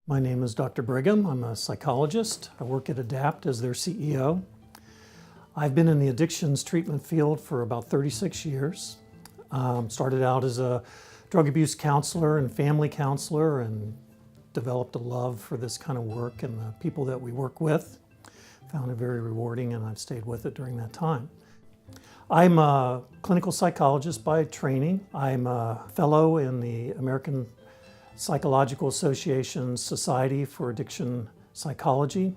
My name is Dr. Brigham. I'm a psychologist. I work at ADAPT as their CEO. I've been in the addictions treatment field for about 36 years. Started out as a drug abuse counselor and family counselor and developed a love for this kind of work and the people that we work with. Found it very rewarding and I've stayed with it during that time. I'm a clinical psychologist by training. I'm a fellow in the American Psychological Association's Society for Addiction Psychology,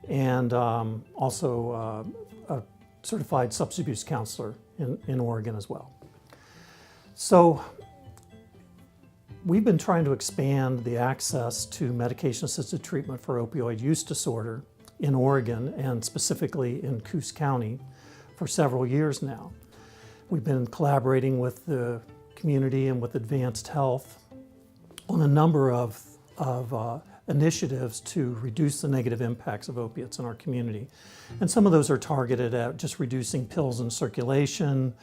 and also a certified substance abuse counselor in Oregon as well. So we've been trying to expand the access to medication-assisted treatment for opioid use disorder in Oregon and specifically in Coos County for several years now. We've been collaborating with the community and with Advanced Health on a number of initiatives to reduce the negative impacts of opiates in our community. And some of those are targeted at just reducing pills in circulation,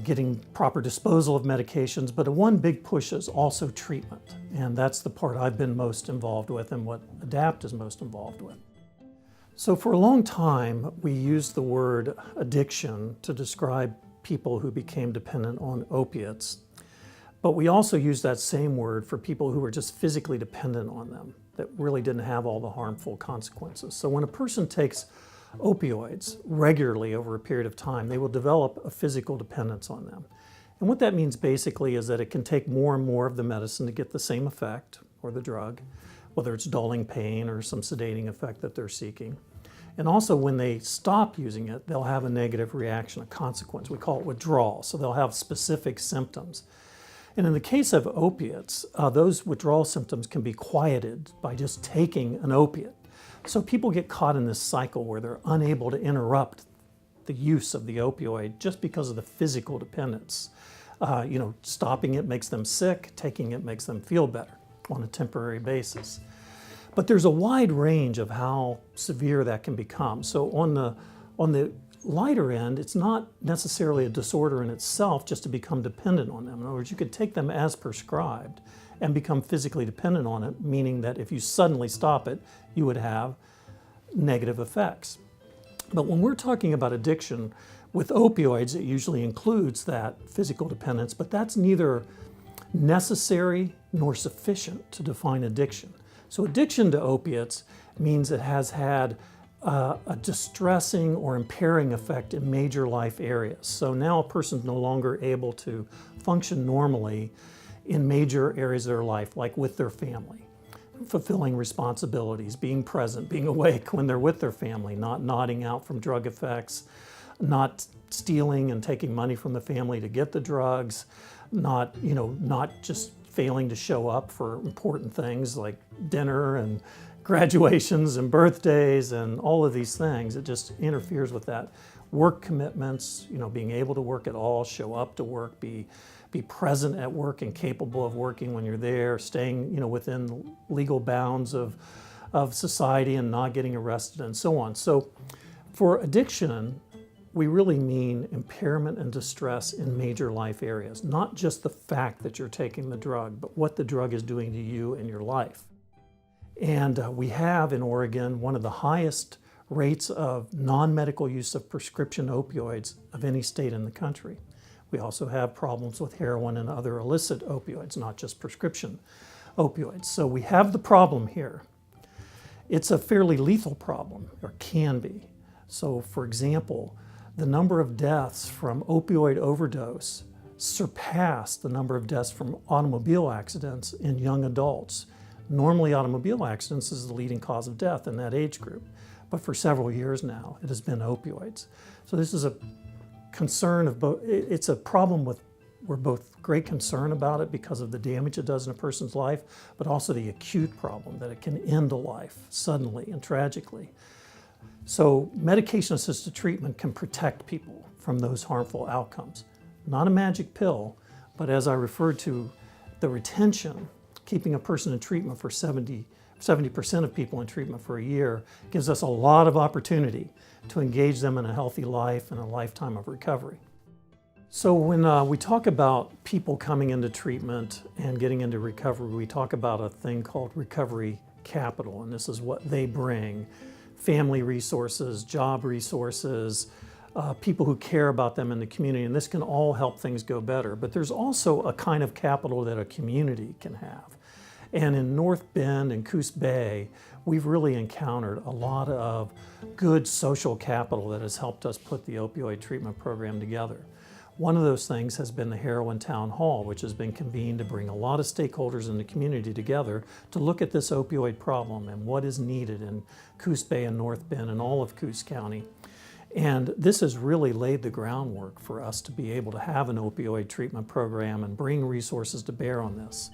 getting proper disposal of medications, but one big push is also treatment. And that's the part I've been most involved with and what ADAPT is most involved with. So for a long time, we used the word addiction to describe people who became dependent on opiates. But we also use that same word for people who were just physically dependent on them, that really didn't have all the harmful consequences. So when a person takes opioids regularly over a period of time, they will develop a physical dependence on them. And what that means basically is that it can take more and more of the medicine to get the same effect, or the drug, whether it's dulling pain or some sedating effect that they're seeking. And also when they stop using it, they'll have a negative reaction, a consequence. We call it withdrawal, so they'll have specific symptoms. And in the case of opiates, those withdrawal symptoms can be quieted by just taking an opiate. So people get caught in this cycle where they're unable to interrupt the use of the opioid just because of the physical dependence. Stopping it makes them sick, taking it makes them feel better on a temporary basis. But there's a wide range of how severe that can become. So on the lighter end, it's not necessarily a disorder in itself just to become dependent on them. In other words, you could take them as prescribed and become physically dependent on it, meaning that if you suddenly stop it, you would have negative effects. But when we're talking about addiction, with opioids, it usually includes that physical dependence, but that's neither necessary nor sufficient to define addiction. So addiction to opiates means it has had a distressing or impairing effect in major life areas. So now a person's no longer able to function normally in major areas of their life, like with their family, fulfilling responsibilities, being present, being awake when they're with their family, not nodding out from drug effects, not stealing and taking money from the family to get the drugs, not just failing to show up for important things like dinner and graduations and birthdays and all of these things. It just interferes with that. Work commitments, being able to work at all, show up to work, be present at work and capable of working when you're there, staying within legal bounds of society and not getting arrested and so on. So for addiction, we really mean impairment and distress in major life areas, not just the fact that you're taking the drug, but what the drug is doing to you in your life. And we have in Oregon one of the highest rates of non-medical use of prescription opioids of any state in the country. We also have problems with heroin and other illicit opioids, not just prescription opioids. So we have the problem here. It's a fairly lethal problem, or can be. So for example, the number of deaths from opioid overdose surpassed the number of deaths from automobile accidents in young adults. Normally, automobile accidents is the leading cause of death in that age group, but for several years now, it has been opioids. So this is a concern of both. It's a problem we're both great concern about it because of the damage it does in a person's life, but also the acute problem that it can end a life suddenly and tragically. So medication-assisted treatment can protect people from those harmful outcomes. Not a magic pill, but as I referred to, the retention, keeping a person in treatment for 70% of people in treatment for a year gives us a lot of opportunity to engage them in a healthy life and a lifetime of recovery. So when we talk about people coming into treatment and getting into recovery, we talk about a thing called recovery capital, and this is what they bring: family resources, job resources, people who care about them in the community, and this can all help things go better. But there's also a kind of capital that a community can have. And in North Bend and Coos Bay, we've really encountered a lot of good social capital that has helped us put the opioid treatment program together. One of those things has been the Heroin Town Hall, which has been convened to bring a lot of stakeholders in the community together to look at this opioid problem and what is needed in Coos Bay and North Bend and all of Coos County. And this has really laid the groundwork for us to be able to have an opioid treatment program and bring resources to bear on this.